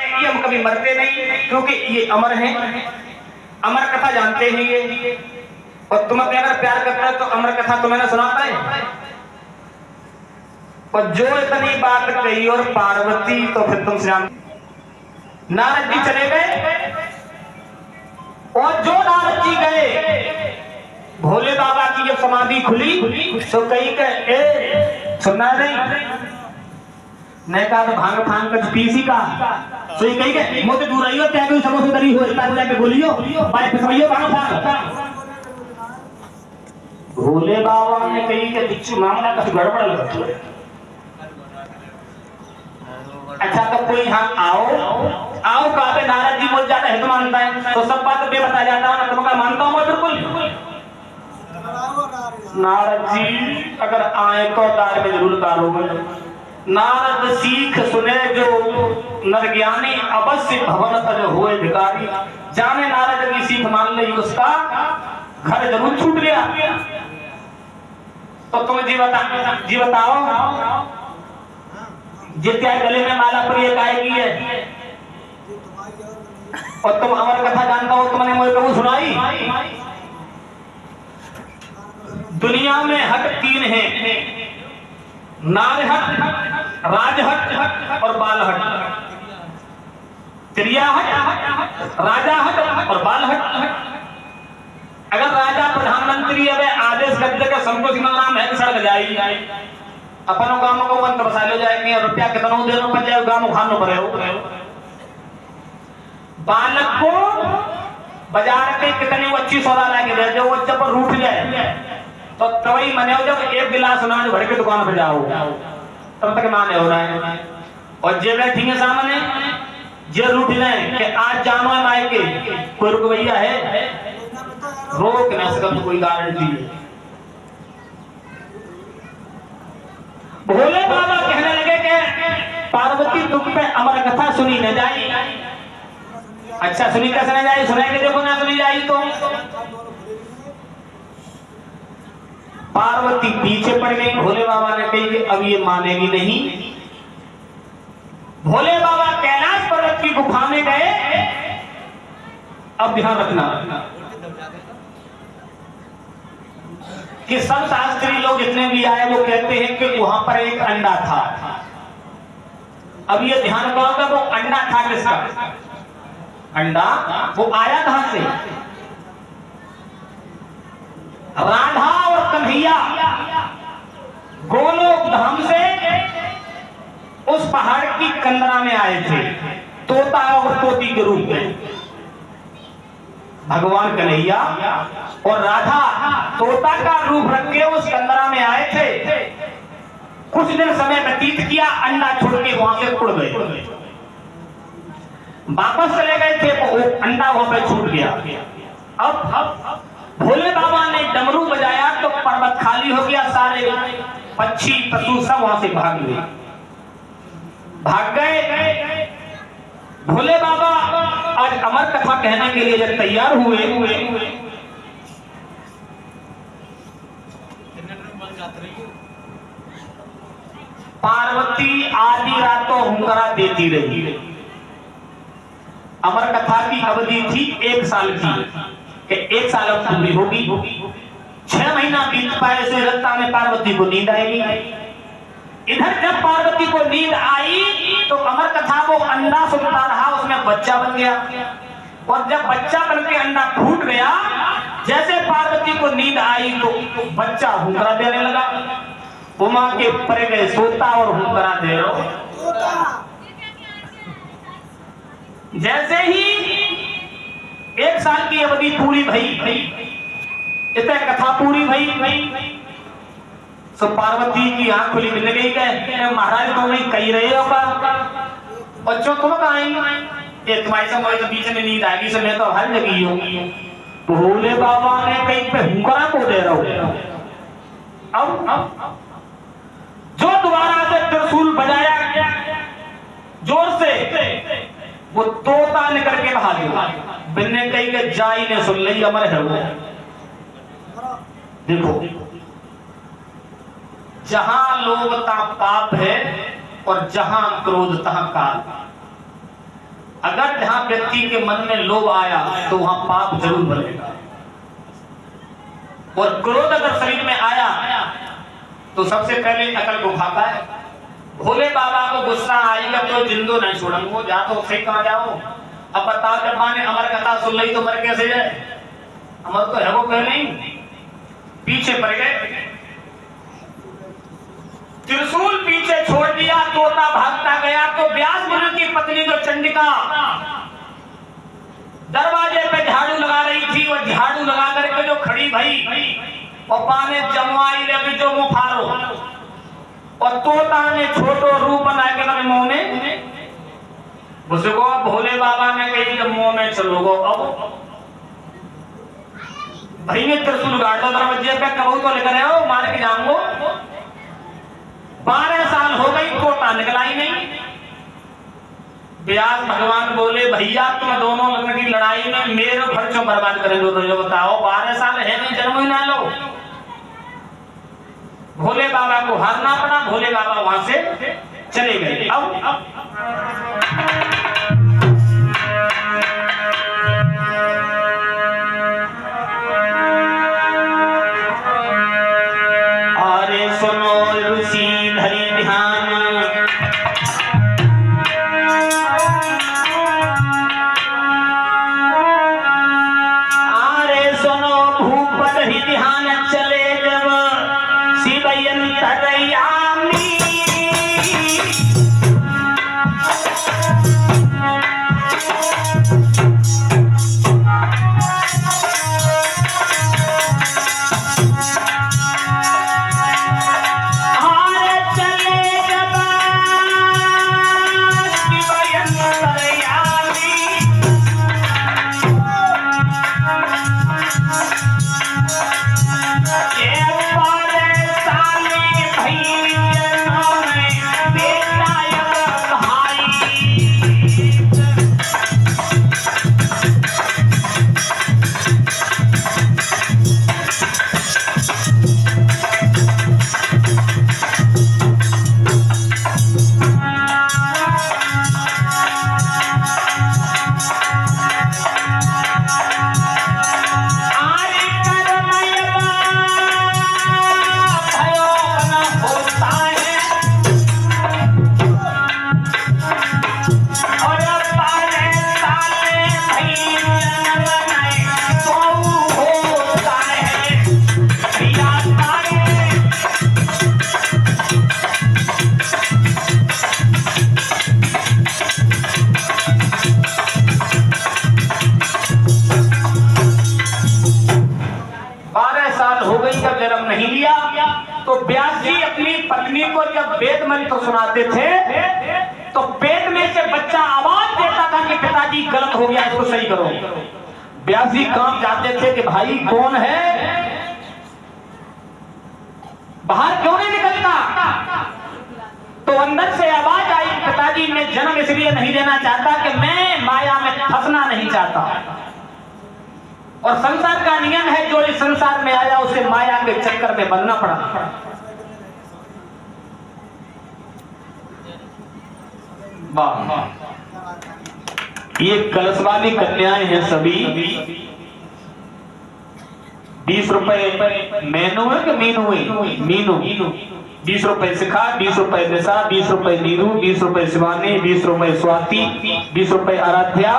ये हम कभी मरते नहीं, क्योंकि ये अमर हैं, अमर कथा जानते हैं ये। और तुम अपने अगर प्यार करता है तो अमर कथा तुम्हें ना सुनाता है। और जो इतनी बात कही और पार्वती तो फिर तुम श्याम नारद जी चले गए। और जो नारद जी गए, भोले बाबा की जब समाधि खुली तो कही के सुनना नहीं, नहीं कहा तो भांग फांग कर पीसी का तो ये कही के मोते दूर आइयो क्या कोई समझ उधरी हो इतना जाके बोलियो बाय समझियो भांग फांग। भोले बाबा ने कही के बिच्छू मामला कुछ गड़बड़ लगा। अच्छा तो कोई यहाँ आओ आओ कहा पे नारद जी बोल जाते हैं तो मानता है तो सब बात बे बता जाता हूँ ना, तुमका मानता हूँ मैं बिल्कुल। नारद जी अगर आए तो दार में जरूर डालोगे। नारद सीख सुने जो नर ज्ञानी अवश्य भवन तज होए भिखारी। जाने नारद की सीख मान ली उसका घर जरूर छूट गया। तो तुम जी बताओ जित्या गले में माला प्रिय काय की है और तुम अमर कथा जानता हो, तुमने मुझे कबू सुनाई। दुनिया में हट तीन है, नार हट, राज हट और बाल हट। त्रिया हट, राजा हट और बाल हट। अगर राजा प्रधानमंत्री अब आदेश कर दे के संतोष नाम है सड़क जाई अपन गांव को मन बसाले जाएंगे रुपया कितना दे रो पर जाए गांव खानो पड़े हो। बालक को बाजार के कितनी अच्छी सौदा लाके दे जो वो जब रूठ जाए तो तभी मने हो जब एक गिलास अनाज भर के दुकान पे जाओ तब तक माने हो रहा है। और जे बैठेंगे सामने जे रूठ जाए कि आज जानो है मायके कोई रुक भैया है रोक ना सकता तो कोई गारंटी है। भोले बाबा कहने लगे कि पार्वती तुम पे अमर कथा सुनी न जाई। अच्छा सुनी कैसे न जाई, सुनाएंगे देखो ना सुनी जाई तो। पार्वती पीछे पड़ गई। भोले बाबा ने कही कि अब ये मानेगी नहीं। भोले बाबा कैलाश पर्वत की गुफा में गए। अब ध्यान रखना कि सब शास्त्री लोग जितने भी आए वो कहते हैं कि वहां पर एक अंडा था। अब ये ध्यान करोगे वो अंडा था किसका? अंडा वो आया कहां से? राधा और कन्हैया गोलोक धाम से उस पहाड़ की कंदरा में आए थे तोता और तोती के रूप में। भगवान कन्हैया और राधा तोता का रूप रख के उस कंदरा में आए थे। कुछ दिन समय व्यतीत किया, अंडा छोड़ के वहां से उड़ गए। वापस चले गए थे तो अंडा वहां पे छूट गया। अब भोले बाबा ने डमरू बजाया तो पर्वत खाली हो गया। सारे पक्षी पशु सब वहां से भाग गए। भोले बाबा आज अमर कथा कहने के लिए जब तैयार हुए पार्वती आधी रातों हुंकारा देती रही। अमर कथा की अवधि थी 1 साल की कि 1 साल अब पूरी होगी। 6 महीना बीत पाए से रत्ता में पार्वती को नींद आएगी। इधर जब पार्वती को नींद आई तो अमर कथा वो अंडा सुनता रहा, उसमें बच्चा बन गया। और जब बच्चा बन के अंडा फूट गया, जैसे पार्वती को नींद आई तो बच्चा हुंकरा देने लगा। उमा के परे गए सोता और हुंकरा दे रहा। जैसे ही 1 साल की अवधि पूरी भई, इतने कथा पूरी भई तो पार्वती की आंख खुली। मिल गई कि महाराज तुम नहीं कही रहे हो का बच्चों तुम कहाँ आई तुम्हारी सब बीच में नींद आएगी से मैं तो हर लगी हूँ। भोले बाबा ने कहीं पे हुंकरा को दे रहा हूँ। अब जो दोबारा से त्रिशूल बजाया जोर से वो तोता निकल के भाग। बिन्ने कही के जाई ने सुन ली अमर है वो। देखो जहां लोभ तहां पाप है और जहां क्रोध तहां काल। अगर जहां व्यक्ति के मन में लोभ आया तो वहां पाप जरूर बढ़ेगा, और क्रोध अगर शरीर में आया तो सबसे पहले अकल को खाता है। भोले बाबा को गुस्सा आएगा तो जिंदो नहीं छोड़ेंगे, जा तो सही कहाँ जाओ। अब बताओ, जब माने अमर कथा सुन ली तो मर कैसे जाए? अमर तो है वो पहले ही पीछे पड़ गए। त्रिशूल पीछे छोड़ दिया, तोता भागता गया। तो व्यास मुनि की पत्नी जो चंडिका दरवाजे पे झाड़ू लगा रही थी, वो झाड़ू लगा करके जो खड़ी भई और पाने जमवाई लगी जो मुफारो, और तोता ने छोटो रूप बना के मेरे मुंह में उसको भोले बाबा ने कही जब मुंह में चलोगो। अब भाई ने त्रिशूल गाड़ दो दरवाजे पे, कबू तो लेकर आओ, मार के जाऊंगो। 12 साल हो गई, तोता निकला ही नहीं। व्यास भगवान बोले, भैया तुम दोनों लोगों की लड़ाई में मेरे खर्चों बर्बाद करेंगे तो जो बताओ, 12 साल है नहीं, जन्म ही ना लो। भोले बाबा को हारना पड़ा, भोले बाबा वहां से चले गए। अब अरे सुनो ऋषि धरी ध्यान, अरे सुनो भूप धरी ध्यान, चले जब शिवयंतरयामी। जन्म नहीं लिया तो व्यास जी अपनी पत्नी को जब वेद मंत्र सुनाते थे तो पेट में से बच्चा आवाज देता था कि पिताजी गलत हो गया, इसको सही करो। व्यास जी काम जाते थे कि भाई कौन है, बाहर क्यों नहीं निकलता? तो अंदर से आवाज आई, पिताजी मैं जन्म इसलिए नहीं देना चाहता कि मैं माया में फंसना नहीं चाहता, और संसार का नियम है जो इस संसार में आया उसे माया के चक्कर में बनना पड़ा। ये कलश वाली कन्याएं हैं सभी। 20 रुपए मेनू है कि मीनू है? मीनू। 20 रुपए शिखा, 20 रुपए निशा, 20 रुपए नीरू, 20 रुपए शिवानी, 20 रुपए स्वाति, 20 रुपए आराध्या,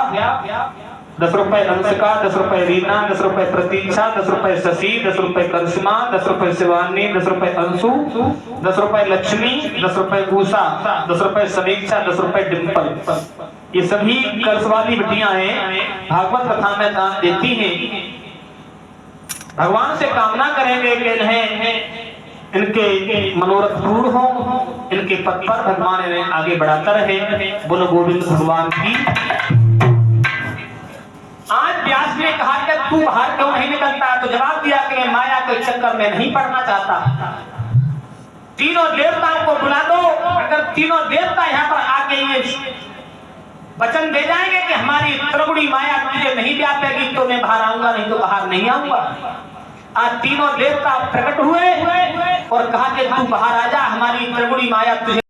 10 रुपए अंशिका, 10 रुपए रीना, 10 रुपए प्रतीक्षा, 10 रुपए शशि, 10 रुपए करिश्मा, 10 रुपए शिवानी, 10 रुपए अंशु, 10 रुपए लक्ष्मी, 10 रुपए उषा, 10 रुपए समीक्षा, 10 रुपए डिंपल। ये सभी कर्ज वाली बिटियां हैं, भागवत कथा में दान देती हैं। भगवान से कामना करेंगे कि इनके मनोरथ पूर्ण हो, इनके पथ पर भगवान इन्हें आगे बढ़ाता रहे। बोलो गोविंद भगवान की। आज व्यास ने कहा कि तू बाहर क्यों नहीं निकलता, तो जवाब दिया कि मैं माया के चक्कर में नहीं पड़ना चाहता। तीनों देवताओं को बुला दो, अगर तीनों देवता यहाँ पर आके ये वचन दे जाएंगे कि हमारी त्रिगुणी माया तुझे नहीं व्यापेगी तो मैं बाहर आऊंगा, नहीं तो बाहर नहीं आऊंगा। आज तीनों देवता प्रकट हुए और कहा कि तू बाहर आ जा, हमारी त्रिगुणी माया तुझे